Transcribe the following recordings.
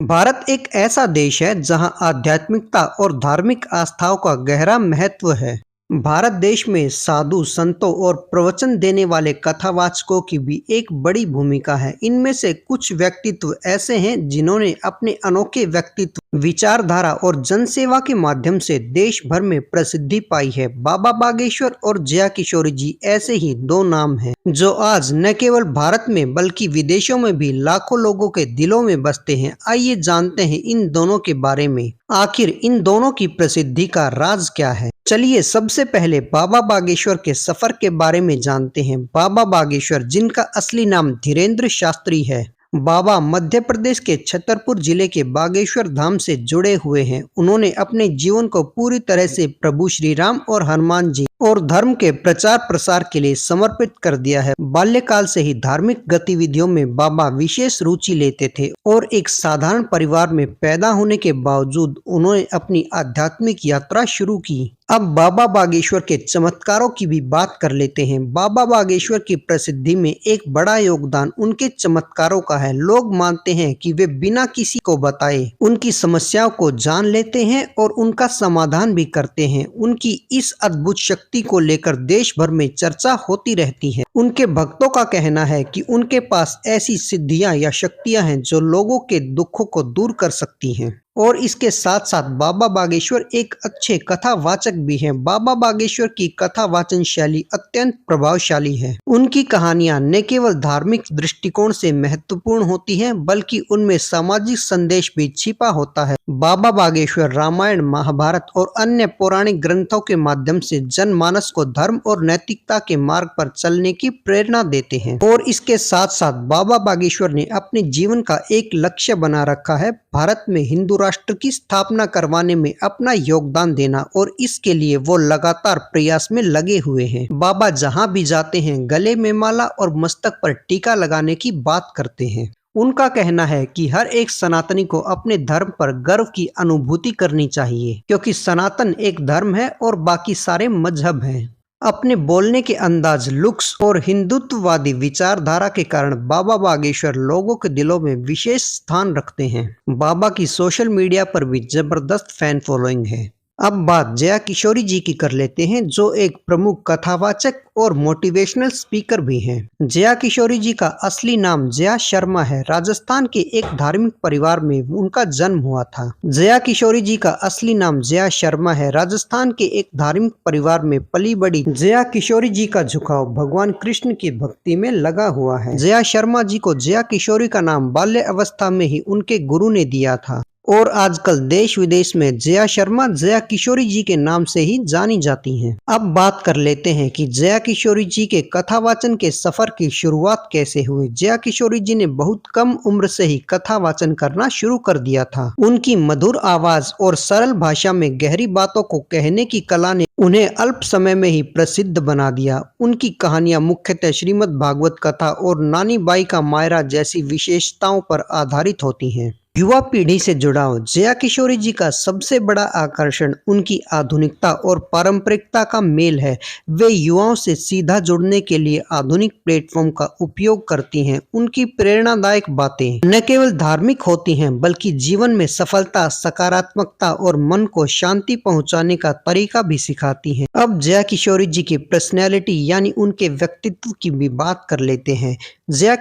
भारत एक ऐसा देश है जहां आध्यात्मिकता और धार्मिक आस्थाओं का गहरा महत्व है। भारत देश में साधु संतों और प्रवचन देने वाले कथावाचकों की भी एक बड़ी भूमिका है। इनमें से कुछ व्यक्तित्व ऐसे हैं जिन्होंने अपने अनोखे व्यक्तित्व, विचारधारा और जनसेवा के माध्यम से देश भर में प्रसिद्धि पाई है। बाबा बागेश्वर और जया किशोरी जी ऐसे ही दो नाम हैं जो आज न केवल भारत में बल्कि विदेशों में भी लाखों लोगों के दिलों में बसते हैं। आइए जानते हैं इन दोनों के बारे में। आखिर इन दोनों की प्रसिद्धि का राज क्या है? चलिए सबसे पहले बाबा बागेश्वर के सफर के बारे में जानते हैं। बाबा बागेश्वर, जिनका असली नाम धीरेन्द्र शास्त्री है, बाबा मध्य प्रदेश के छतरपुर जिले के बागेश्वर धाम से जुड़े हुए हैं। उन्होंने अपने जीवन को पूरी तरह से प्रभु श्री राम और हनुमान जी और धर्म के प्रचार प्रसार के लिए समर्पित कर दिया है। बाल्यकाल से ही धार्मिक गतिविधियों में बाबा विशेष रुचि लेते थे और एक साधारण परिवार में पैदा होने के बावजूद उन्होंने अपनी आध्यात्मिक यात्रा शुरू की। अब बाबा बागेश्वर के चमत्कारों की भी बात कर लेते हैं। बाबा बागेश्वर की प्रसिद्धि में एक बड़ा योगदान उनके चमत्कारों का है। लोग मानते हैं कि वे बिना किसी को बताए उनकी समस्याओं को जान लेते हैं और उनका समाधान भी करते हैं। उनकी इस अद्भुत शक्ति को लेकर देश भर में चर्चा होती रहती है। उनके भक्तों का कहना है कि उनके पास ऐसी सिद्धियां या शक्तियां हैं जो लोगों के दुखों को दूर कर सकती हैं। और इसके साथ साथ बाबा बागेश्वर एक अच्छे कथावाचक भी हैं। बाबा बागेश्वर की कथा वाचन शैली अत्यंत प्रभावशाली है। उनकी कहानियां न केवल धार्मिक दृष्टिकोण से महत्वपूर्ण होती हैं बल्कि उनमें सामाजिक संदेश भी छिपा होता है। बाबा बागेश्वर रामायण, महाभारत और अन्य पौराणिक ग्रंथों के माध्यम से जनमानस को धर्म और नैतिकता के मार्ग पर चलने की प्रेरणा देते हैं। और इसके साथ साथ बाबा बागेश्वर ने अपने जीवन का एक लक्ष्य बना रखा है, भारत में हिंदू राष्ट्र की स्थापना करवाने में अपना योगदान देना, और इसके लिए वो लगातार प्रयास में लगे हुए हैं। बाबा जहां भी जाते हैं गले में माला और मस्तक पर टीका लगाने की बात करते हैं। उनका कहना है कि हर एक सनातनी को अपने धर्म पर गर्व की अनुभूति करनी चाहिए, क्योंकि सनातन एक धर्म है और बाकी सारे मजहब हैं। अपने बोलने के अंदाज, लुक्स और हिंदुत्ववादी विचारधारा के कारण बाबा बागेश्वर लोगों के दिलों में विशेष स्थान रखते हैं। बाबा की सोशल मीडिया पर भी जबरदस्त फैन फॉलोइंग है। अब बात जया किशोरी जी की कर लेते हैं, जो एक प्रमुख कथावाचक और मोटिवेशनल स्पीकर भी हैं। जया किशोरी जी का असली नाम जया शर्मा है। राजस्थान के एक धार्मिक परिवार में उनका जन्म हुआ था। जया किशोरी जी का असली नाम जया शर्मा है। राजस्थान के एक धार्मिक परिवार में पली बड़ी जया किशोरी जी का झुकाव भगवान कृष्ण की भक्ति में लगा हुआ है। जया शर्मा जी को जया किशोरी का नाम बाल्य अवस्था में ही उनके गुरु ने दिया था और आजकल देश विदेश में जया शर्मा जया किशोरी जी के नाम से ही जानी जाती हैं। अब बात कर लेते हैं कि जया किशोरी जी के कथावाचन के सफर की शुरुआत कैसे हुई। जया किशोरी जी ने बहुत कम उम्र से ही कथावाचन करना शुरू कर दिया था। उनकी मधुर आवाज और सरल भाषा में गहरी बातों को कहने की कला ने उन्हें अल्प समय में ही प्रसिद्ध बना दिया। उनकी कहानियां मुख्यतः श्रीमद् भागवत कथा और नानी बाई का मायरा जैसी विशेषताओं पर आधारित होती हैं। युवा पीढ़ी से जुड़ाव, जया किशोरी जी का सबसे बड़ा आकर्षण उनकी आधुनिकता और पारंपरिकता का मेल है। वे युवाओं से सीधा जुड़ने के लिए आधुनिक प्लेटफॉर्म का उपयोग करती हैं। उनकी प्रेरणादायक बातें न केवल धार्मिक होती हैं बल्कि जीवन में सफलता, सकारात्मकता और मन को शांति पहुंचाने का तरीका भी सिखाती हैं। अब जया किशोरी जी की पर्सनैलिटी यानी उनके व्यक्तित्व की भी बात कर लेते हैं। जया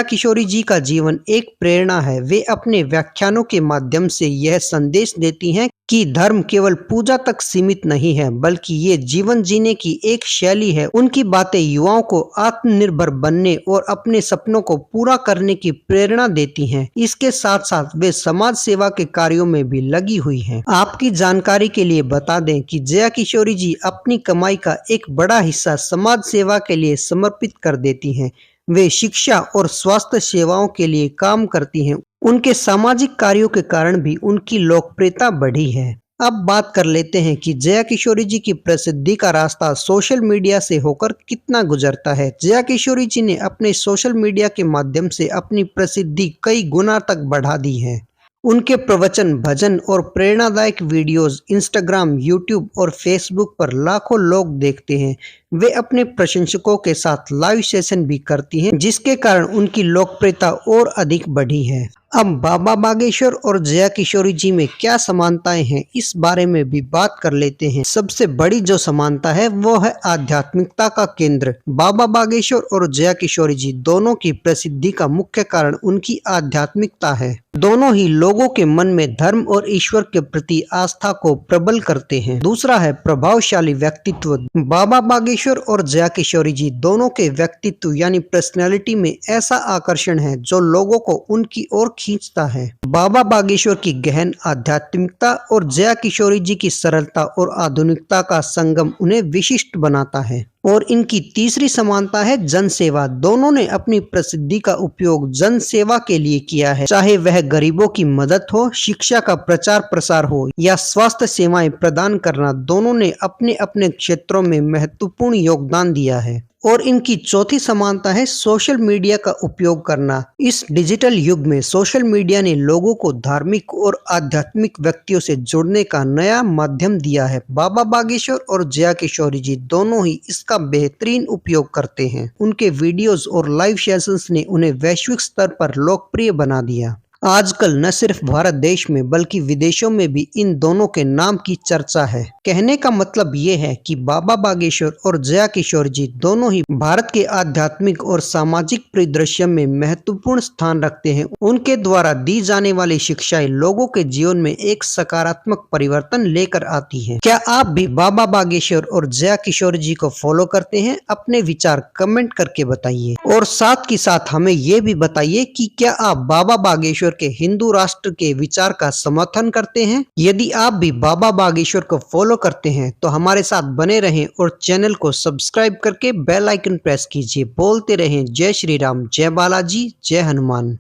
किशोरी जी का जीवन एक प्रेरणा है। वे अपने व्याख्यानों के माध्यम से यह संदेश देती हैं कि धर्म केवल पूजा तक सीमित नहीं है बल्कि ये जीवन जीने की एक शैली है। उनकी बातें युवाओं को आत्मनिर्भर बनने और अपने सपनों को पूरा करने की प्रेरणा देती हैं। इसके साथ साथ वे समाज सेवा के कार्यों में भी लगी हुई हैं। आपकी जानकारी के लिए बता दें कि जया किशोरी जी अपनी कमाई का एक बड़ा हिस्सा समाज सेवा के लिए समर्पित कर देती हैं। वे शिक्षा और स्वास्थ्य सेवाओं के लिए काम करती हैं। उनके सामाजिक कार्यों के कारण भी उनकी लोकप्रियता बढ़ी है। अब बात कर लेते हैं कि जया किशोरी जी की प्रसिद्धि का रास्ता सोशल मीडिया से होकर कितना गुजरता है। जया किशोरी जी ने अपने सोशल मीडिया के माध्यम से अपनी प्रसिद्धि कई गुना तक बढ़ा दी है। उनके प्रवचन, भजन और प्रेरणादायक वीडियोस इंस्टाग्राम, यूट्यूब और फेसबुक पर लाखों लोग देखते हैं। वे अपने प्रशंसकों के साथ लाइव सेशन भी करती हैं, जिसके कारण उनकी लोकप्रियता और अधिक बढ़ी है। अब बाबा बागेश्वर और जया किशोरी जी में क्या समानताएं हैं, इस बारे में भी बात कर लेते हैं। सबसे बड़ी जो समानता है वो है आध्यात्मिकता का केंद्र। बाबा बागेश्वर और जया किशोरी जी दोनों की प्रसिद्धि का मुख्य कारण उनकी आध्यात्मिकता है। दोनों ही लोगों के मन में धर्म और ईश्वर के प्रति आस्था को प्रबल करते हैं। दूसरा है प्रभावशाली व्यक्तित्व। बाबा बागेश्वर और जया किशोरी जी दोनों के व्यक्तित्व यानी पर्सनैलिटी में ऐसा आकर्षण है जो लोगों को उनकी ओर खींचता है। बाबा बागेश्वर की गहन आध्यात्मिकता और जया किशोरी जी की सरलता और आधुनिकता का संगम उन्हें विशिष्ट बनाता है। और इनकी तीसरी समानता है जन सेवा। दोनों ने अपनी प्रसिद्धि का उपयोग जन सेवा के लिए किया है, चाहे वह गरीबों की मदद हो, शिक्षा का प्रचार प्रसार हो या स्वास्थ्य सेवाएं प्रदान करना। दोनों ने अपने अपने क्षेत्रों में महत्वपूर्ण योगदान दिया है। और इनकी चौथी समानता है सोशल मीडिया का उपयोग करना। इस डिजिटल युग में सोशल मीडिया ने लोगों को धार्मिक और आध्यात्मिक व्यक्तियों से जुड़ने का नया माध्यम दिया है। बाबा बागेश्वर और जया किशोरी जी दोनों ही इसका बेहतरीन उपयोग करते हैं। उनके वीडियोस और लाइव सेशंस ने उन्हें वैश्विक स्तर पर लोकप्रिय बना दिया। आजकल न सिर्फ भारत देश में बल्कि विदेशों में भी इन दोनों के नाम की चर्चा है। कहने का मतलब ये है कि बाबा बागेश्वर और जया किशोर जी दोनों ही भारत के आध्यात्मिक और सामाजिक परिदृश्य में महत्वपूर्ण स्थान रखते हैं। उनके द्वारा दी जाने वाली शिक्षाएं लोगों के जीवन में एक सकारात्मक परिवर्तन लेकर आती हैं। क्या आप भी बाबा बागेश्वर और जया किशोर जी को फॉलो करते हैं? अपने विचार कमेंट करके बताइए और साथ ही साथ हमें ये भी बताइए कि क्या आप बाबा बागेश्वर के हिंदू राष्ट्र के विचार का समर्थन करते हैं? यदि आप भी बाबा बागेश्वर को फॉलो करते हैं तो हमारे साथ बने रहें और चैनल को सब्सक्राइब करके बेल आइकन प्रेस कीजिए। बोलते रहें जय श्री राम, जय बालाजी, जय हनुमान।